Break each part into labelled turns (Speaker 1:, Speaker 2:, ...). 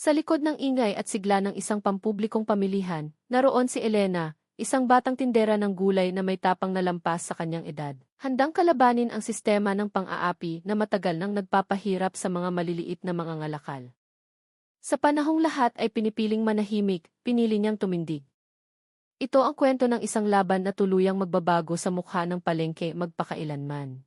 Speaker 1: Sa likod ng ingay at sigla ng isang pampublikong pamilihan, naroon si Elena, isang batang tindera ng gulay na may tapang na lampas sa kanyang edad. Handang kalabanin ang sistema ng pang-aapi na matagal nang nagpapahirap sa mga maliliit na mga ngalakal. Sa panahong lahat ay pinipiling manahimik, pinili niyang tumindig. Ito ang kwento ng isang laban na tuluyang magbabago sa mukha ng palengke magpakailanman.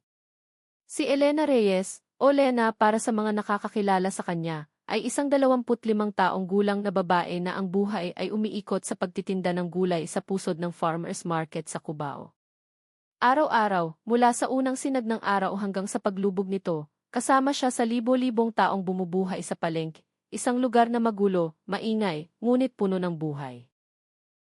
Speaker 1: Si Elena Reyes, o Lena para sa mga nakakakilala sa kanya, ay isang 25 taong gulang na babae na ang buhay ay umiikot sa pagtitinda ng gulay sa pusod ng farmers market sa Cubao. Araw-araw, mula sa unang sinag ng araw hanggang sa paglubog nito, kasama siya sa libo-libong taong bumubuhay sa palengke, isang lugar na magulo, maingay, ngunit puno ng buhay.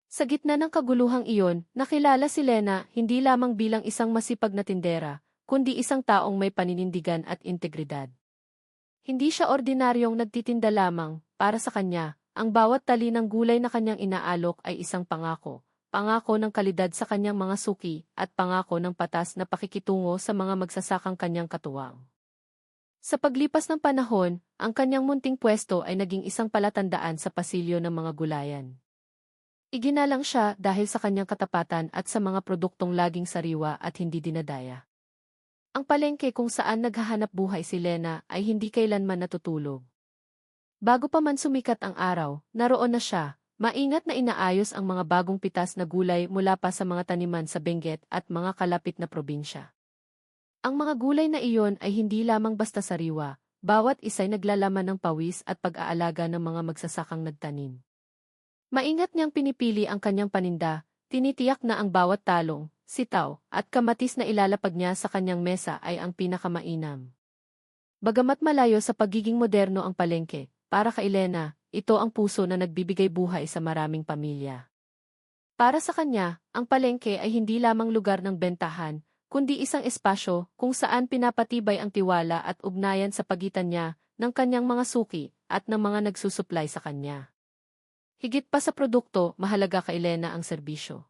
Speaker 1: Sa gitna ng kaguluhang iyon, nakilala si Lena hindi lamang bilang isang masipag na tindera, kundi isang taong may paninindigan at integridad. Hindi siya ordinaryong nagtitinda lamang, para sa kanya, ang bawat tali ng gulay na kanyang inaalok ay isang pangako. Pangako ng kalidad sa kanyang mga suki, at pangako ng patas na pakikitungo sa mga magsasakang kanyang katuwang. Sa paglipas ng panahon, ang kanyang munting pwesto ay naging isang palatandaan sa pasilyo ng mga gulayan. Iginalang siya dahil sa kanyang katapatan at sa mga produktong laging sariwa at hindi dinadaya. Ang palengke kung saan naghahanap buhay si Lena ay hindi kailanman natutulog. Bago pa man sumikat ang araw, naroon na siya, maingat na inaayos ang mga bagong pitas na gulay mula pa sa mga taniman sa Benguet at mga kalapit na probinsya. Ang mga gulay na iyon ay hindi lamang basta sariwa, bawat isa'y naglalaman ng pawis at pag-aalaga ng mga magsasakang nagtanim. Maingat niyang pinipili ang kanyang paninda, tinitiyak na ang bawat talong, sitaw, at kamatis na ilalapag niya sa kanyang mesa ay ang pinakamainam. Bagamat malayo sa pagiging moderno ang palengke, para kay Elena, ito ang puso na nagbibigay buhay sa maraming pamilya. Para sa kanya, ang palengke ay hindi lamang lugar ng bentahan, kundi isang espasyo kung saan pinapatibay ang tiwala at ugnayan sa pagitan niya, ng kanyang mga suki, at ng mga nagsusuplay sa kanya. Higit pa sa produkto, mahalaga kay Elena ang serbisyo.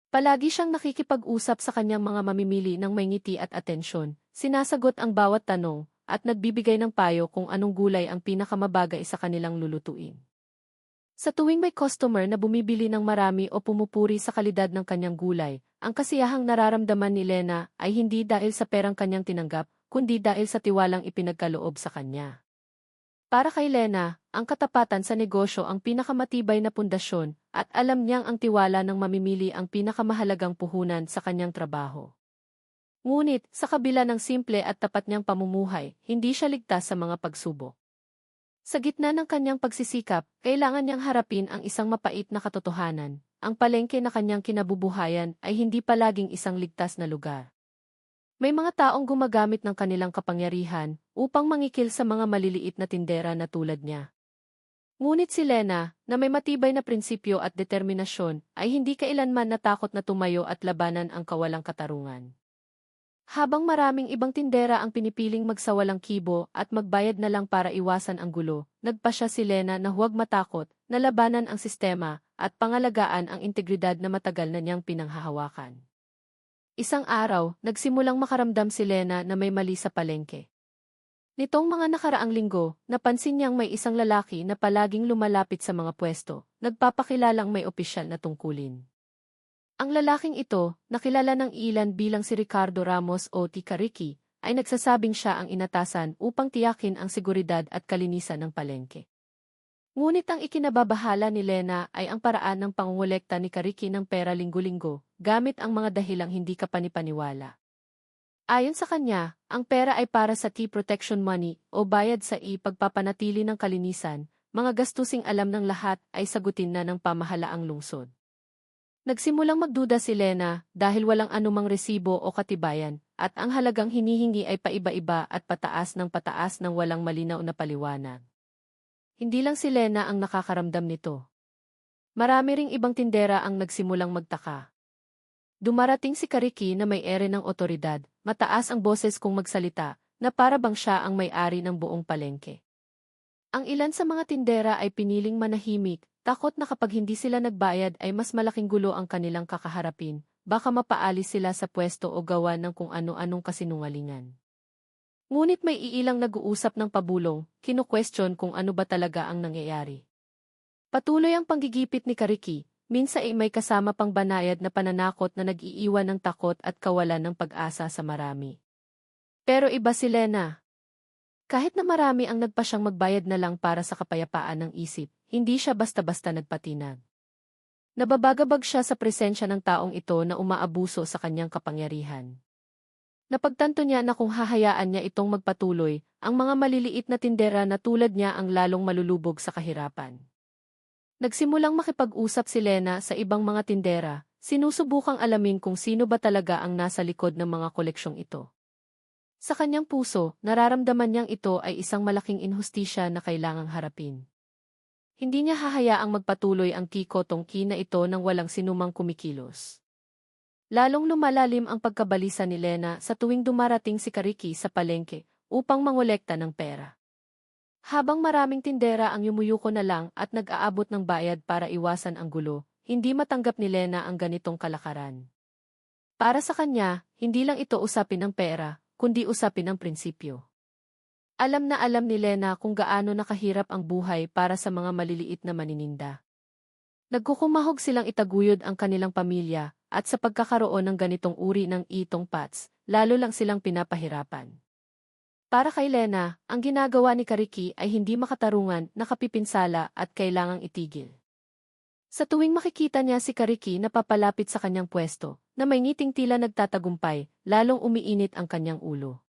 Speaker 1: Palagi siyang nakikipag-usap sa kanyang mga mamimili ng may ngiti at atensyon, sinasagot ang bawat tanong, at nagbibigay ng payo kung anong gulay ang pinakamabagay sa kanilang lulutuin. Sa tuwing may customer na bumibili ng marami o pumupuri sa kalidad ng kanyang gulay, ang kasiyahang nararamdaman ni Lena ay hindi dahil sa perang kanyang tinanggap, kundi dahil sa tiwalang ipinagkaloob sa kanya. Para kay Lena, ang katapatan sa negosyo ang pinakamatibay na pundasyon, at alam niyang ang tiwala ng mamimili ang pinakamahalagang puhunan sa kanyang trabaho. Ngunit, sa kabila ng simple at tapat niyang pamumuhay, hindi siya ligtas sa mga pagsubok. Sa gitna ng kanyang pagsisikap, kailangan niyang harapin ang isang mapait na katotohanan. Ang palengke na kanyang kinabubuhayan ay hindi palaging isang ligtas na lugar. May mga taong gumagamit ng kanilang kapangyarihan upang mangikil sa mga maliliit na tindera na tulad niya. Ngunit si Lena, na may matibay na prinsipyo at determinasyon, ay hindi kailanman natakot na tumayo at labanan ang kawalang katarungan. Habang maraming ibang tindera ang pinipiling magsawalang kibo at magbayad na lang para iwasan ang gulo, nagpasya si Lena na huwag matakot, na labanan ang sistema, at pangalagaan ang integridad na matagal na niyang pinanghahawakan. Isang araw, nagsimulang makaramdam si Lena na may mali sa palengke. Nitong mga nakaraang linggo, napansin niyang may isang lalaki na palaging lumalapit sa mga pwesto, nagpapakilalang may opisyal na tungkulin. Ang lalaking ito, nakilala ng ilan bilang si Ricardo Ramos o Tika Ricky, ay nagsasabing siya ang inatasan upang tiyakin ang seguridad at kalinisan ng palengke. Ngunit ang ikinababahala ni Lena ay ang paraan ng pangungulekta ni Kariki ng pera linggo-linggo, gamit ang mga dahilang hindi kapanipaniwala. Ayon sa kanya, ang pera ay para sa key protection money o bayad sa ipagpapanatili ng kalinisan, mga gastusing alam ng lahat ay sagutin na ng pamahalaang lungsod. Nagsimulang magduda si Lena dahil walang anumang resibo o katibayan, at ang halagang hinihingi ay paiba-iba at pataas ng walang malinaw na paliwanag. Hindi lang si Lena ang nakakaramdam nito. Marami ring ibang tindera ang nagsimulang magtaka. Dumarating si Kariki na may ere ng otoridad, mataas ang boses kung magsalita, na para bang siya ang may-ari ng buong palengke. Ang ilan sa mga tindera ay piniling manahimik, takot na kapag hindi sila nagbayad ay mas malaking gulo ang kanilang kakaharapin, baka mapaalis sila sa pwesto o gawa ng kung ano-anong kasinungalingan. Ngunit may iilang nag-uusap ng pabulong, kinu-question kung ano ba talaga ang nangyayari. Patuloy ang panggigipit ni Kariki, minsan ay may kasama pang banayad na pananakot na nag-iiwan ng takot at kawalan ng pag-asa sa marami. Pero iba si Lena. Kahit na marami ang nagpa siyang magbayad na lang para sa kapayapaan ng isip, hindi siya basta-basta nagpatinag. Nababagabag siya sa presensya ng taong ito na umaabuso sa kanyang kapangyarihan. Napagtanto niya na kung hahayaan niya itong magpatuloy, ang mga maliliit na tindera na tulad niya ang lalong malulubog sa kahirapan. Nagsimulang makipag-usap si Lena sa ibang mga tindera, sinusubukang alamin kung sino ba talaga ang nasa likod ng mga koleksyong ito. Sa kanyang puso, nararamdaman niyang ito ay isang malaking inhustisya na kailangang harapin. Hindi niya hahayaang magpatuloy ang kiko-tongki na ito nang walang sinumang kumikilos. Lalong lumalalim ang pagkabalisa ni Lena sa tuwing dumarating si Kariki sa palengke upang mangolekta ng pera. Habang maraming tindera ang yumuyuko na lang at nag-aabot ng bayad para iwasan ang gulo, hindi matanggap ni Lena ang ganitong kalakaran. Para sa kanya, hindi lang ito usapin ng pera, kundi usapin ng prinsipyo. Alam na alam ni Lena kung gaano nakahirap ang buhay para sa mga maliliit na manininda. Nagkukumahog silang itaguyod ang kanilang pamilya, at sa pagkakaroon ng ganitong uri ng itong pots, lalo lang silang pinapahirapan. Para kay Lena, ang ginagawa ni Kariki ay hindi makatarungan, nakapipinsala at kailangang itigil. Sa tuwing makikita niya si Kariki na papalapit sa kanyang pwesto, na may ngiting tila nagtatagumpay, lalong umiinit ang kanyang ulo.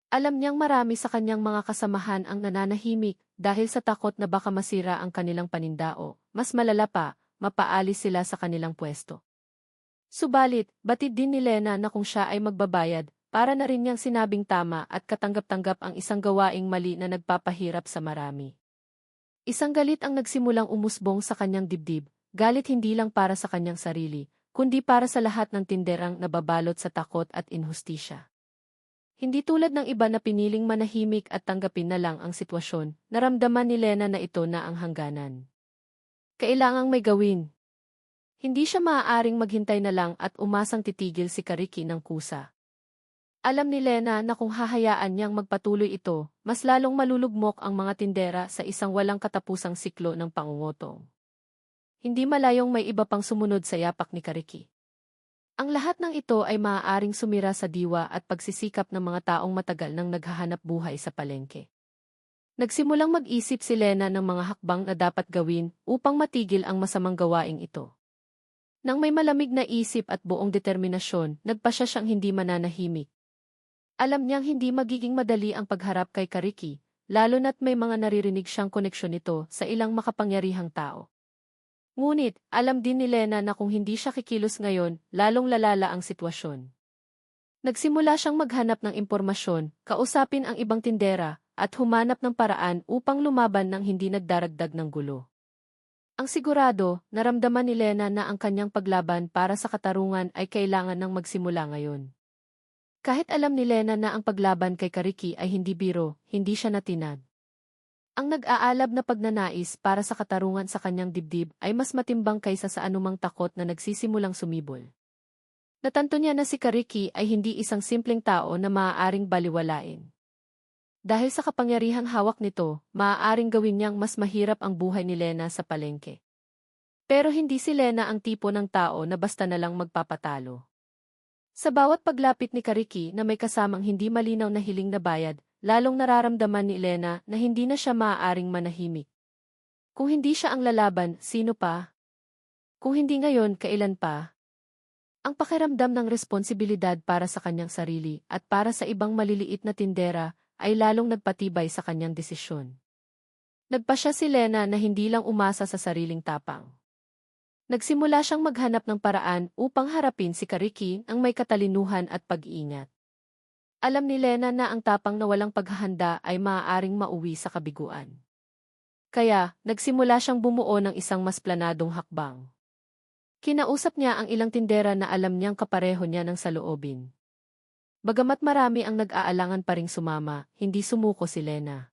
Speaker 1: Alam niyang marami sa kanyang mga kasamahan ang nananahimik dahil sa takot na baka masira ang kanilang panindao, mas malala pa, mapaalis sila sa kanilang pwesto. Subalit, batid din ni Lena na kung siya ay magbabayad, para na rin niyang sinabing tama at katanggap-tanggap ang isang gawaing mali na nagpapahirap sa marami. Isang galit ang nagsimulang umusbong sa kanyang dibdib, galit hindi lang para sa kanyang sarili, kundi para sa lahat ng tinderang nababalot sa takot at inhustisya. Hindi tulad ng iba na piniling manahimik at tanggapin na lang ang sitwasyon, naramdaman ni Lena na ito na ang hangganan. Kailangang may gawin. Hindi siya maaaring maghintay na lang at umasang titigil si Kariki ng kusa. Alam ni Lena na kung hahayaan niyang magpatuloy ito, mas lalong malulugmok ang mga tindera sa isang walang katapusang siklo ng pangungutong. Hindi malayong may iba pang sumunod sa yapak ni Kariki. Ang lahat ng ito ay maaaring sumira sa diwa at pagsisikap ng mga taong matagal nang naghahanap buhay sa palengke. Nagsimulang mag-isip si Lena ng mga hakbang na dapat gawin upang matigil ang masamang gawaing ito. Nang may malamig na isip at buong determinasyon, nagpasya siyang hindi mananahimik. Alam niyang hindi magiging madali ang pagharap kay Kariki, lalo na't may mga naririnig siyang koneksyon nito sa ilang makapangyarihang tao. Ngunit, alam din ni Lena na kung hindi siya kikilos ngayon, lalong lalala ang sitwasyon. Nagsimula siyang maghanap ng impormasyon, kausapin ang ibang tindera, at humanap ng paraan upang lumaban ng hindi nagdaragdag ng gulo. Ang sigurado, naramdaman ni Lena na ang kanyang paglaban para sa katarungan ay kailangan ng magsimula ngayon. Kahit alam ni Lena na ang paglaban kay Kariki ay hindi biro, hindi siya natinag. Ang nag-aalab na pagnanais para sa katarungan sa kanyang dibdib ay mas matimbang kaysa sa anumang takot na nagsisimulang sumibol. Natanto niya na si Kariki ay hindi isang simpleng tao na maaaring baliwalain. Dahil sa kapangyarihang hawak nito, maaaring gawin niyang mas mahirap ang buhay ni Lena sa palengke. Pero hindi si Lena ang tipo ng tao na basta na lang magpapatalo. Sa bawat paglapit ni Kariki na may kasamang hindi malinaw na hiling na bayad, lalong nararamdaman ni Lena na hindi na siya maaaring manahimik. Kung hindi siya ang lalaban, sino pa? Kung hindi ngayon, kailan pa? Ang pakiramdam ng responsibilidad para sa kanyang sarili at para sa ibang maliliit na tindera ay lalong nagpatibay sa kanyang desisyon. Nagpasya si Lena na hindi lang umasa sa sariling tapang. Nagsimula siyang maghanap ng paraan upang harapin si Kariki ang may katalinuhan at pag-iingat. Alam ni Lena na ang tapang na walang paghahanda ay maaaring mauwi sa kabiguan. Kaya, nagsimula siyang bumuo ng isang mas planadong hakbang. Kinausap niya ang ilang tindera na alam niyang kapareho niya ng saloobin. Bagamat marami ang nag-aalangan pa ring sumama, hindi sumuko si Lena.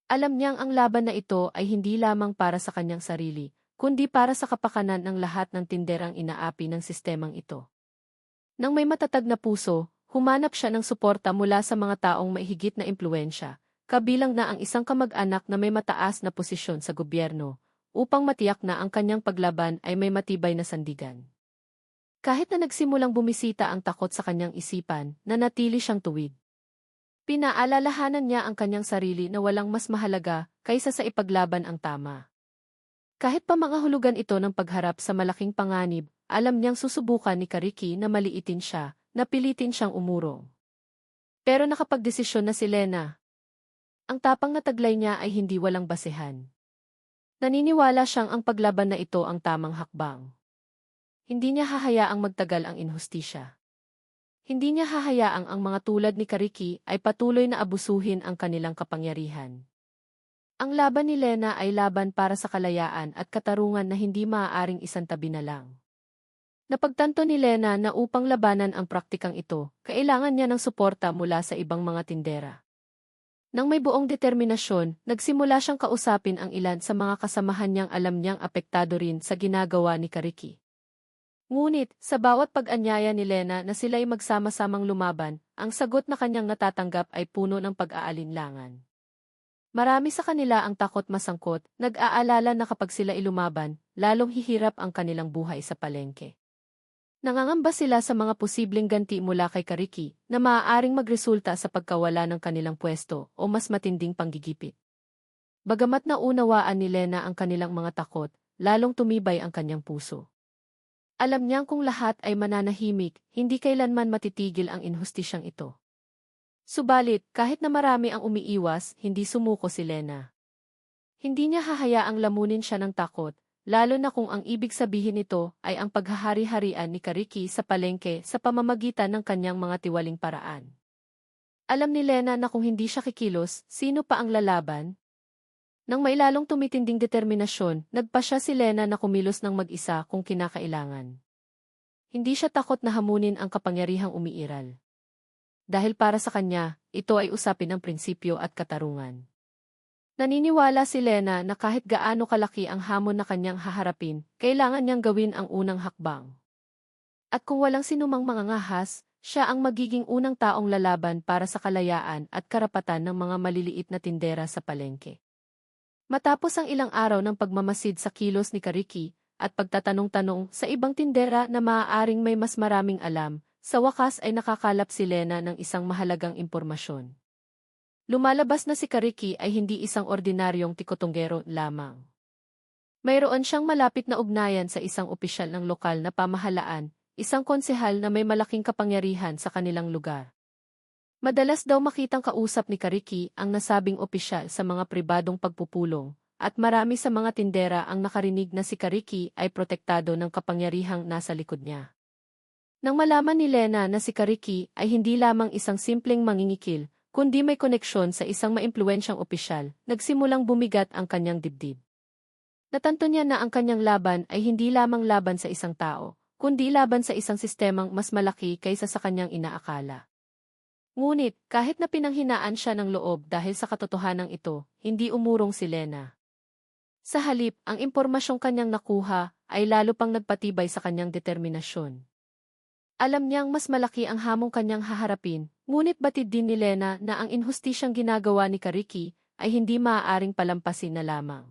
Speaker 1: Alam niyang ang laban na ito ay hindi lamang para sa kanyang sarili, kundi para sa kapakanan ng lahat ng tinderang inaapi ng sistemang ito. Nang may matatag na puso, humanap siya ng suporta mula sa mga taong may higit na impluwensya, kabilang na ang isang kamag-anak na may mataas na posisyon sa gobyerno, upang matiyak na ang kanyang paglaban ay may matibay na sandigan. Kahit na nagsimulang bumisita ang takot sa kanyang isipan, nanatili siyang tuwid. Pinaalalahanan niya ang kanyang sarili na walang mas mahalaga kaysa sa ipaglaban ang tama. Kahit pa mangahulugan ito ng pagharap sa malaking panganib, alam niyang susubukan ni Kariki na maliitin siya, na pilitin siyang umurong. Pero nakapagdesisyon na si Lena. Ang tapang na taglay niya ay hindi walang basehan. Naniniwala siyang ang paglaban na ito ang tamang hakbang. Hindi niya hahayaang magtagal ang inhustisya. Hindi niya hahayaang ang mga tulad ni Kariki ay patuloy na abusuhin ang kanilang kapangyarihan. Ang laban ni Lena ay laban para sa kalayaan at katarungan na hindi maaaring isantabi na lang. Napagtanto ni Lena na upang labanan ang praktikang ito, kailangan niya ng suporta mula sa ibang mga tindera. Nang may buong determinasyon, nagsimula siyang kausapin ang ilan sa mga kasamahan niyang alam niyang apektado rin sa ginagawa ni Kariki. Ngunit, sa bawat pag-anyaya ni Lena na sila'y magsama-samang lumaban, ang sagot na kanyang natatanggap ay puno ng pag-aalinlangan. Marami sa kanila ang takot masangkot, nag-aalala na kapag sila ilumaban, lalong hihirap ang kanilang buhay sa palengke. Nangangamba sila sa mga posibleng ganti mula kay Kariki na maaaring magresulta sa pagkawala ng kanilang pwesto o mas matinding panggigipit. Bagamat naunawaan ni Lena ang kanilang mga takot, lalong tumibay ang kanyang puso. Alam niyang kung lahat ay mananahimik, hindi kailanman matitigil ang inhustisyang ito. Subalit, kahit na marami ang umiiwas, hindi sumuko si Lena. Hindi niya hahayaang lamunin siya ng takot, lalo na kung ang ibig sabihin nito ay ang paghahari-harian ni Kariki sa palengke sa pamamagitan ng kanyang mga tiwaling paraan. Alam ni Lena na kung hindi siya kikilos, sino pa ang lalaban? Nang may lalong tumitinding determinasyon, nagpasya si Lena na kumilos ng mag-isa kung kinakailangan. Hindi siya takot na hamunin ang kapangyarihang umiiral. Dahil para sa kanya, ito ay usapin ng prinsipyo at katarungan. Naniniwala si Lena na kahit gaano kalaki ang hamon na kanyang haharapin, kailangan niyang gawin ang unang hakbang. At kung walang sinumang mangangahas, siya ang magiging unang taong lalaban para sa kalayaan at karapatan ng mga maliliit na tindera sa palengke. Matapos ang ilang araw ng pagmamasid sa kilos ni Kariki at pagtatanong-tanong sa ibang tindera na maaaring may mas maraming alam, sa wakas ay nakakalap si Lena ng isang mahalagang impormasyon. Lumalabas na si Kariki ay hindi isang ordinaryong tikotonggero lamang. Mayroon siyang malapit na ugnayan sa isang opisyal ng lokal na pamahalaan, isang konsehal na may malaking kapangyarihan sa kanilang lugar. Madalas daw makitang kausap ni Kariki ang nasabing opisyal sa mga pribadong pagpupulong, at marami sa mga tindera ang nakarinig na si Kariki ay protektado ng kapangyarihang nasa likod niya. Nang malaman ni Lena na si Kariki ay hindi lamang isang simpleng mangingikil, kundi may koneksyon sa isang maimpluwensyang opisyal, nagsimulang bumigat ang kanyang dibdib. Natanto niya na ang kanyang laban ay hindi lamang laban sa isang tao, kundi laban sa isang sistemang mas malaki kaysa sa kanyang inaakala. Ngunit, kahit na pinanghinaan siya ng loob dahil sa katotohanan ito, hindi umurong si Lena. Sa halip, ang impormasyong kanyang nakuha ay lalo pang nagpatibay sa kanyang determinasyon. Alam niyang mas malaki ang hamong kanyang haharapin, ngunit batid din ni Lena na ang inhustisyang ginagawa ni Kariki ay hindi maaaring palampasin na lamang.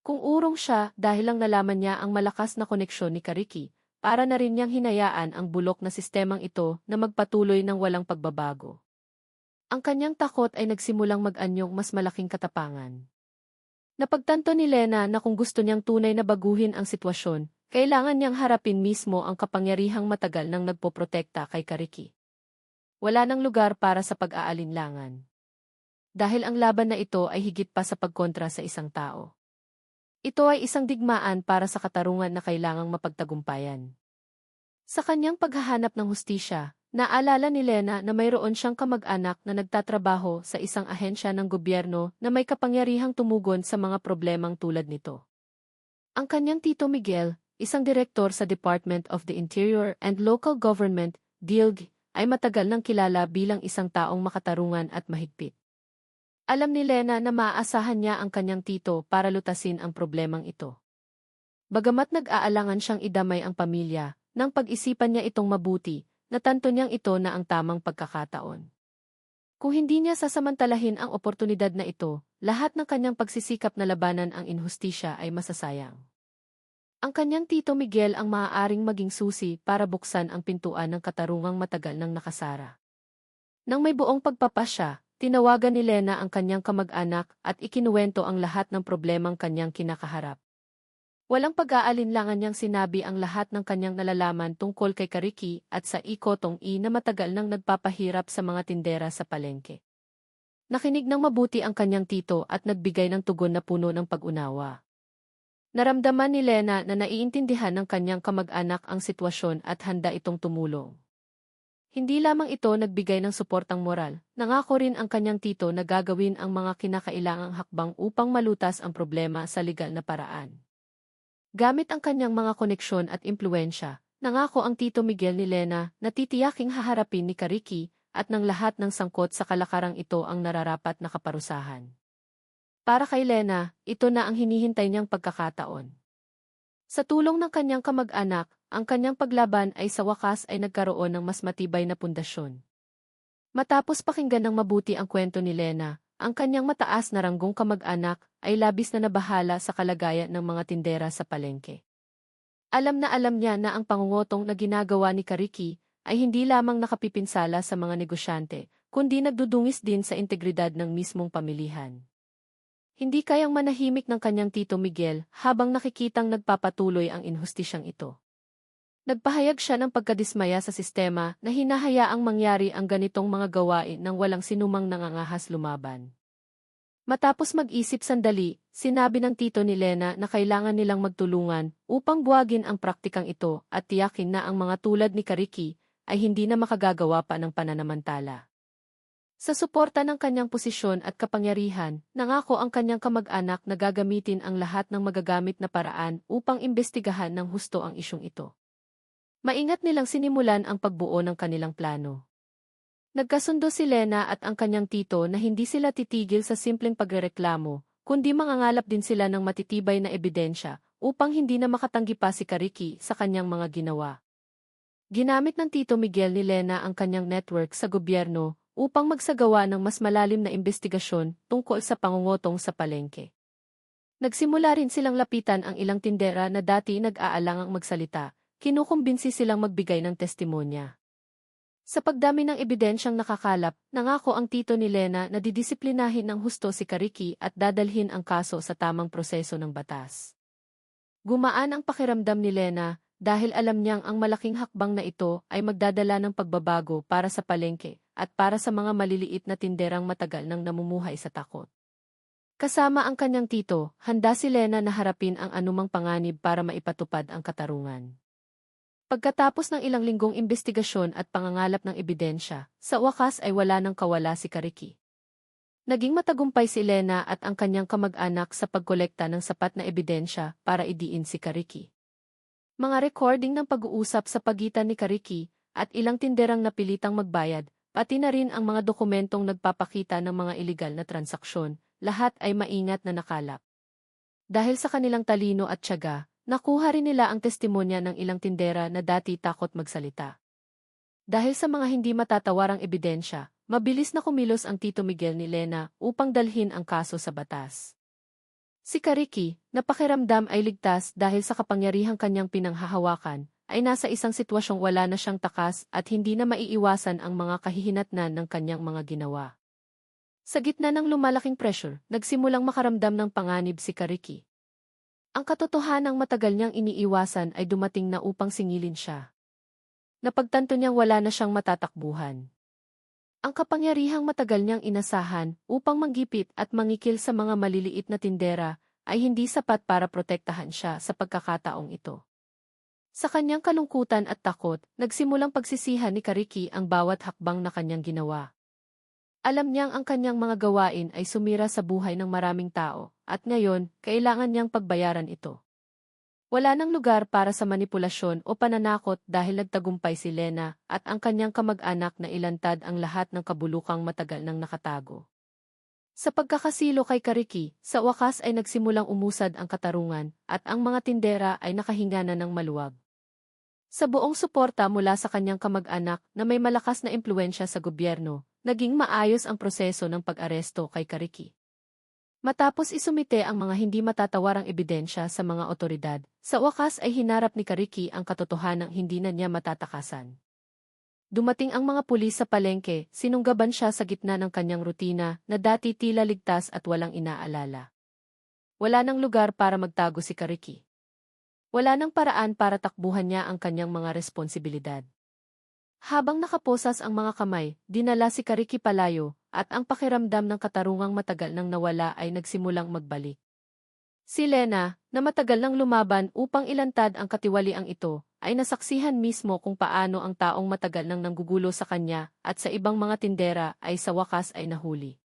Speaker 1: Kung urong siya dahil lang nalaman niya ang malakas na koneksyon ni Kariki, para na rin niyang hinayaan ang bulok na sistemang ito na magpatuloy ng walang pagbabago. Ang kanyang takot ay nagsimulang mag-anyong mas malaking katapangan. Napagtanto ni Lena na kung gusto niyang tunay na baguhin ang sitwasyon, kailangan niyang harapin mismo ang kapangyarihang matagal nang nagpoprotekta kay Kariki. Wala nang lugar para sa pag-aalinlangan. Dahil ang laban na ito ay higit pa sa pagkontra sa isang tao. Ito ay isang digmaan para sa katarungan na kailangang mapagtagumpayan. Sa kanyang paghahanap ng hustisya, naalala ni Lena na mayroon siyang kamag-anak na nagtatrabaho sa isang ahensya ng gobyerno na may kapangyarihang tumugon sa mga problemang tulad nito. Ang kanyang tito Miguel, isang direktor sa Department of the Interior and Local Government, DILG, ay matagal nang kilala bilang isang taong makatarungan at mahigpit. Alam ni Lena na maaasahan niya ang kanyang tito para lutasin ang problemang ito. Bagamat nag-aalangan siyang idamay ang pamilya, nang pag-isipan niya itong mabuti, natanto niyang ito na ang tamang pagkakataon. Kung hindi niya sasamantalahin ang oportunidad na ito, lahat ng kanyang pagsisikap na labanan ang inhustisya ay masasayang. Ang kanyang Tito Miguel ang maaaring maging susi para buksan ang pintuan ng katarungang matagal nang nakasara. Nang may buong pagpapasya, tinawagan ni Lena ang kanyang kamag-anak at ikinuwento ang lahat ng problemang kanyang kinakaharap. Walang pag-aalinlangan niyang sinabi ang lahat ng kanyang nalalaman tungkol kay Kariki at sa Ikotong-i na matagal nang nagpapahirap sa mga tindera sa palengke. Nakinig ng mabuti ang kanyang tito at nagbigay ng tugon na puno ng pag-unawa. Naramdaman ni Lena na naiintindihan ng kanyang kamag-anak ang sitwasyon at handa itong tumulong. Hindi lamang ito nagbigay ng suportang moral, nangako rin ang kanyang tito na gagawin ang mga kinakailangang hakbang upang malutas ang problema sa legal na paraan. Gamit ang kanyang mga koneksyon at impluwensya, nangako ang Tito Miguel ni Lena na titiyaking haharapin ni Kariki at ng lahat ng sangkot sa kalakarang ito ang nararapat na kaparusahan. Para kay Lena, ito na ang hinihintay niyang pagkakataon. Sa tulong ng kanyang kamag-anak, ang kanyang paglaban ay sa wakas ay nagkaroon ng mas matibay na pundasyon. Matapos pakinggan ng mabuti ang kwento ni Lena, ang kanyang mataas na ranggong kamag-anak ay labis na nabahala sa kalagayan ng mga tindera sa palengke. Alam niya na ang pangungutong na ginagawa ni Kariki ay hindi lamang nakapipinsala sa mga negosyante, kundi nagdudungis din sa integridad ng mismong pamilihan. Hindi kayang manahimik ng kanyang Tito Miguel habang nakikitang nagpapatuloy ang inhustisyang ito. Nagpahayag siya ng pagkadismaya sa sistema na hinahayaang mangyari ang ganitong mga gawain nang walang sinumang nangangahas lumaban. Matapos mag-isip sandali, sinabi ng tito ni Lena na kailangan nilang magtulungan upang buwagin ang praktikang ito at tiyakin na ang mga tulad ni Kariki ay hindi na makagagawa pa ng pananamantala. Sa suporta ng kanyang posisyon at kapangyarihan, nangako ang kanyang kamag-anak na gagamitin ang lahat ng magagamit na paraan upang imbestigahan ng husto ang isyung ito. Maingat nilang sinimulan ang pagbuo ng kanilang plano. Nagkasundo si Lena at ang kanyang tito na hindi sila titigil sa simpleng pagrereklamo, kundi mangangalap din sila ng matitibay na ebidensya upang hindi na makatanggi pa si Kariki sa kanyang mga ginawa. Ginamit ng Tito Miguel ni Lena ang kanyang network sa gobyerno upang magsagawa ng mas malalim na investigasyon tungkol sa pangungutong sa palengke. Nagsimula rin silang lapitan ang ilang tindera na dati nag-aalangang magsalita. Kinukumbinsi silang magbigay ng testimonya. Sa pagdami ng ebidensyang nakakalap, nangako ang tito ni Lena na didisiplinahin ng husto si Kariki at dadalhin ang kaso sa tamang proseso ng batas. Gumaan ang pakiramdam ni Lena dahil alam niyang ang malaking hakbang na ito ay magdadala ng pagbabago para sa palengke at para sa mga maliliit na tinderang matagal nang namumuhay sa takot. Kasama ang kanyang tito, handa si Lena na harapin ang anumang panganib para maipatupad ang katarungan. Pagkatapos ng ilang linggong imbestigasyon at pangangalap ng ebidensya, sa wakas ay wala nang kawala si Kariki. Naging matagumpay si Lena at ang kanyang kamag-anak sa pagkolekta ng sapat na ebidensya para idiin si Kariki. Mga recording ng pag-uusap sa pagitan ni Kariki at ilang tinderang napilitang magbayad, pati na rin ang mga dokumentong nagpapakita ng mga ilegal na transaksyon, lahat ay maingat na nakalap. Dahil sa kanilang talino at tiyaga, nakuha rin nila ang testimonya ng ilang tindera na dati takot magsalita. Dahil sa mga hindi matatawarang ebidensya, mabilis na kumilos ang Tito Miguel ni Lena upang dalhin ang kaso sa batas. Si Kariki, na pakiramdam ay ligtas dahil sa kapangyarihang kanyang pinanghahawakan, ay nasa isang sitwasyong wala na siyang takas at hindi na maiiwasan ang mga kahihinatnan ng kanyang mga ginawa. Sa gitna ng lumalaking pressure, nagsimulang makaramdam ng panganib si Kariki. Ang katotohanang matagal niyang iniiwasan ay dumating na upang singilin siya. Napagtanto niyang wala na siyang matatakbuhan. Ang kapangyarihang matagal niyang inasahan upang manggipit at mangikil sa mga maliliit na tindera ay hindi sapat para protektahan siya sa pagkakataong ito. Sa kanyang kalungkutan at takot, nagsimulang pagsisihan ni Kariki ang bawat hakbang na kanyang ginawa. Alam niyang ang kanyang mga gawain ay sumira sa buhay ng maraming tao, at ngayon, kailangan niyang pagbayaran ito. Wala nang lugar para sa manipulasyon o pananakot dahil nagtagumpay si Lena at ang kanyang kamag-anak na ilantad ang lahat ng kabulukang matagal nang nakatago. Sa pagkakasilo kay Kariki, sa wakas ay nagsimulang umusad ang katarungan at ang mga tindera ay nakahinga na ng maluwag. Sa buong suporta mula sa kanyang kamag-anak na may malakas na impluensya sa gobyerno, naging maayos ang proseso ng pag-aresto kay Kariki. Matapos isumite ang mga hindi matatawarang ebidensya sa mga otoridad, sa wakas ay hinarap ni Kariki ang katotohanang hindi na niya matatakasan. Dumating ang mga pulis sa palengke, sinunggaban siya sa gitna ng kanyang rutina na dati tila ligtas at walang inaalala. Wala nang lugar para magtago si Kariki. Wala nang paraan para takbuhan niya ang kanyang mga responsibilidad. Habang nakaposas ang mga kamay, dinala si Kariki palayo, at ang pakiramdam ng katarungang matagal nang nawala ay nagsimulang magbalik. Si Lena, na matagal nang lumaban upang ilantad ang katiwaliang ito, ay nasaksihan mismo kung paano ang taong matagal nang nanggugulo sa kanya at sa ibang mga tindera ay sa wakas ay nahuli.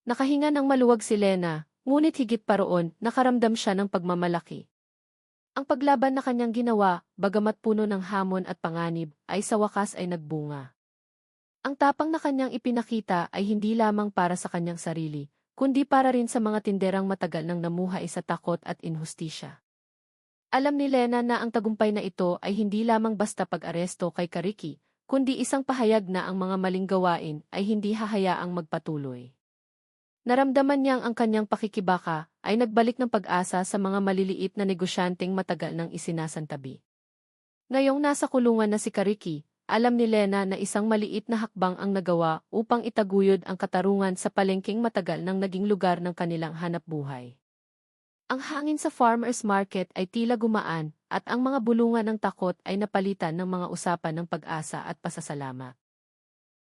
Speaker 1: Nakahinga ng maluwag si Lena, ngunit higit pa roon, nakaramdam siya ng pagmamalaki. Ang paglaban na kanyang ginawa, bagamat puno ng hamon at panganib, ay sa wakas ay nagbunga. Ang tapang na kanyang ipinakita ay hindi lamang para sa kanyang sarili, kundi para rin sa mga tinderang matagal nang namuhay sa takot at inhustisya. Alam ni Lena na ang tagumpay na ito ay hindi lamang basta pag-aresto kay Kariki, kundi isang pahayag na ang mga maling gawain ay hindi hahayaang magpatuloy. Naramdaman niyang ang kanyang pakikibaka ay nagbalik ng pag-asa sa mga maliliit na negosyanteng matagal nang isinasantabi. Ngayong nasa kulungan na si Kariki, alam ni Lena na isang maliit na hakbang ang nagawa upang itaguyod ang katarungan sa palengkeng matagal nang naging lugar ng kanilang hanapbuhay. Ang hangin sa farmers market ay tila gumaan at ang mga bulungan ng takot ay napalitan ng mga usapan ng pag-asa at pasasalamat.